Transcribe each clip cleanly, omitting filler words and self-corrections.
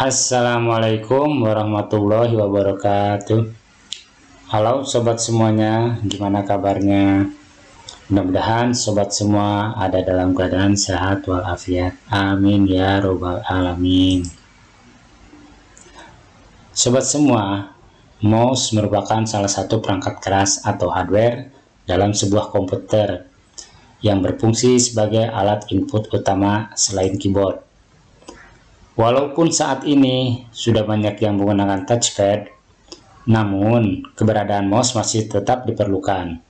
Assalamualaikum warahmatullahi wabarakatuh. Halo sobat semuanya, gimana kabarnya? Mudah-mudahan sobat semua ada dalam keadaan sehat walafiat. Amin ya robbal alamin. Sobat semua, mouse merupakan salah satu perangkat keras atau hardware dalam sebuah komputer yang berfungsi sebagai alat input utama selain keyboard. Walaupun saat ini sudah banyak yang menggunakan touchpad, namun keberadaan mouse masih tetap diperlukan.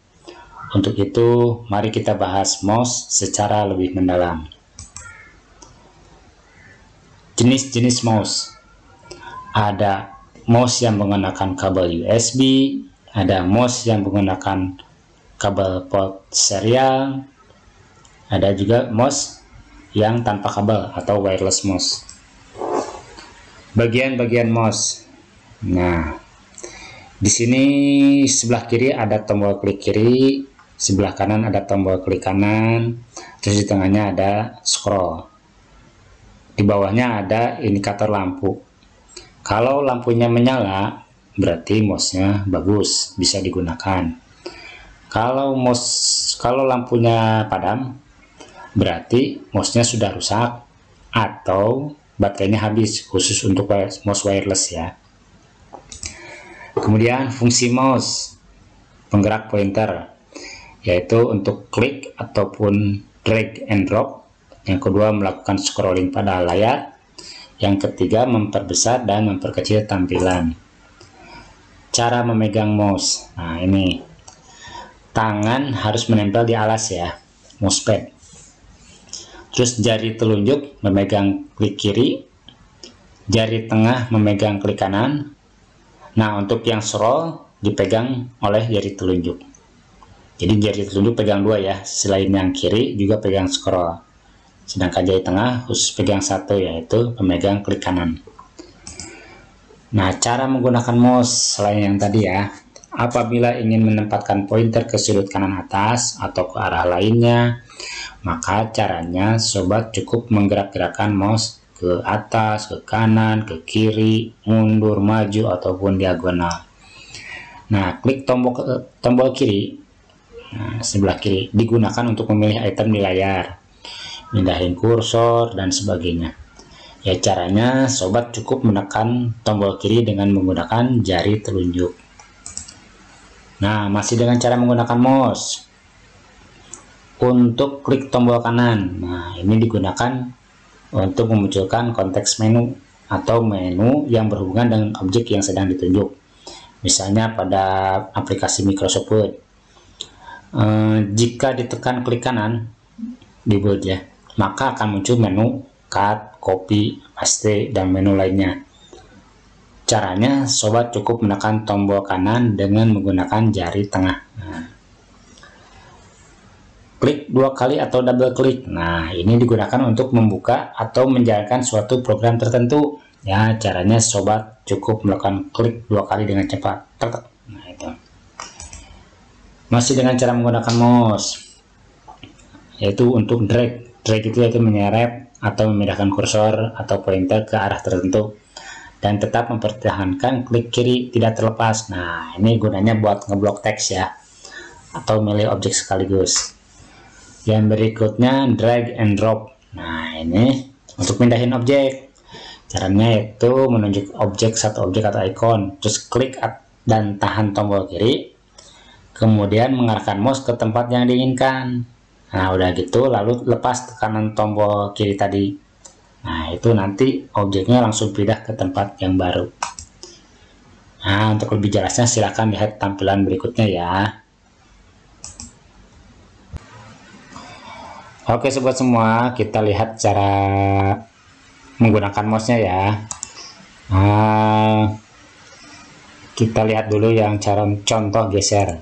Untuk itu, mari kita bahas mouse secara lebih mendalam. Jenis-jenis mouse. Ada mouse yang menggunakan kabel USB, ada mouse yang menggunakan kabel port serial, ada juga mouse yang tanpa kabel atau wireless mouse. Bagian-bagian mouse. Nah, di sini sebelah kiri ada tombol klik kiri, sebelah kanan ada tombol klik kanan, terus di tengahnya ada scroll. Di bawahnya ada indikator lampu. Kalau lampunya menyala, berarti mouse-nya bagus, bisa digunakan. Kalau lampunya padam, berarti mouse-nya sudah rusak atau baterainya habis, khusus untuk mouse wireless ya. Kemudian fungsi mouse, penggerak pointer, yaitu untuk klik ataupun drag and drop. Yang kedua, melakukan scrolling pada layar. Yang ketiga, memperbesar dan memperkecil tampilan. Cara memegang mouse. Nah, ini tangan harus menempel di alas ya, mousepad. Terus jari telunjuk memegang klik kiri, jari tengah memegang klik kanan. Nah, untuk yang scroll dipegang oleh jari telunjuk. Jadi jari telunjuk pegang dua ya, selain yang kiri juga pegang scroll. Sedangkan jari tengah khusus pegang satu, yaitu pemegang klik kanan. Nah, cara menggunakan mouse selain yang tadi ya, apabila ingin menempatkan pointer ke sudut kanan atas atau ke arah lainnya, maka caranya sobat cukup menggerak-gerakkan mouse ke atas, ke kanan, ke kiri, mundur, maju, ataupun diagonal. Nah, klik tombol kiri, sebelah kiri, digunakan untuk memilih item di layar, pindahin kursor, dan sebagainya. Ya, caranya sobat cukup menekan tombol kiri dengan menggunakan jari telunjuk. Nah, masih dengan cara menggunakan mouse. Untuk klik tombol kanan, nah ini digunakan untuk memunculkan konteks menu atau menu yang berhubungan dengan objek yang sedang ditunjuk. Misalnya pada aplikasi Microsoft Word, jika ditekan klik kanan di Word ya, maka akan muncul menu cut, copy, paste, dan menu lainnya. Caranya sobat cukup menekan tombol kanan dengan menggunakan jari tengah. Klik dua kali atau double klik. Nah, ini digunakan untuk membuka atau menjalankan suatu program tertentu. Ya, caranya sobat cukup melakukan klik dua kali dengan cepat. Nah, itu. Masih dengan cara menggunakan mouse, yaitu untuk drag. Drag itu yaitu menyeret atau memindahkan kursor atau pointer ke arah tertentu dan tetap mempertahankan klik kiri tidak terlepas. Nah, ini gunanya buat ngeblok teks ya, atau milih objek sekaligus. Yang berikutnya drag and drop. Nah, ini untuk pindahin objek. Caranya yaitu menunjuk satu objek atau ikon, terus klik dan tahan tombol kiri, kemudian mengarahkan mouse ke tempat yang diinginkan. Nah, udah gitu lalu lepas tekanan tombol kiri tadi. Nah, itu nanti objeknya langsung pindah ke tempat yang baru. Nah, untuk lebih jelasnya silahkan lihat tampilan berikutnya ya. Oke sobat semua, kita lihat cara menggunakan mouse-nya ya. Kita lihat dulu yang cara contoh geser.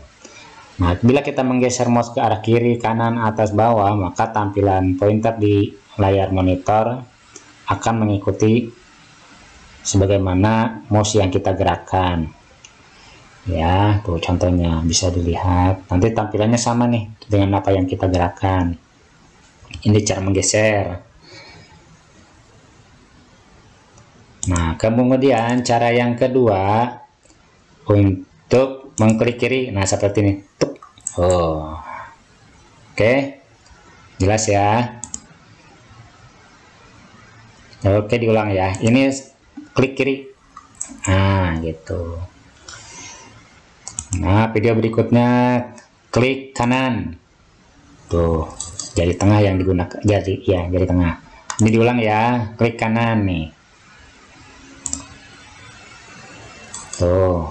Nah, bila kita menggeser mouse ke arah kiri, kanan, atas, bawah, maka tampilan pointer di layar monitor akan mengikuti sebagaimana mouse yang kita gerakkan. Ya, tuh contohnya bisa dilihat. Nanti tampilannya sama nih dengan apa yang kita gerakkan. Ini cara menggeser. Nah, kemudian cara yang kedua untuk mengklik kiri. Nah, seperti ini. Oh. Oke. Jelas ya. Oke, diulang ya. Ini klik kiri. Nah, gitu. Nah, video berikutnya klik kanan. Tuh, jari tengah yang digunakan. Jari tengah. Ini diulang ya. Klik kanan nih. Tuh,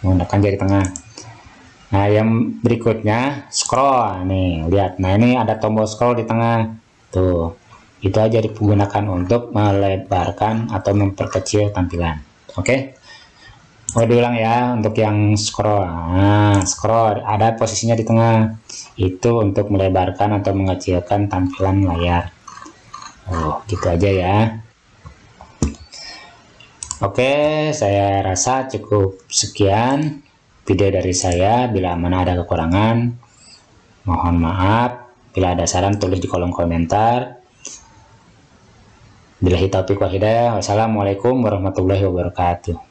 menggunakan jari tengah. Nah, yang berikutnya scroll nih, lihat. Nah, ini ada tombol scroll di tengah. Tuh, itu aja digunakan untuk melebarkan atau memperkecil tampilan. Oke. Oh, diulang ya untuk yang scroll. Nah, scroll ada posisinya di tengah. Itu untuk melebarkan atau mengecilkan tampilan layar. Oh, gitu aja ya. Oke, saya rasa cukup sekian video dari saya. Bila mana ada kekurangan, mohon maaf. Bila ada saran, tulis di kolom komentar. Billahi taufiq wal hidayah. Wassalamualaikum warahmatullahi wabarakatuh.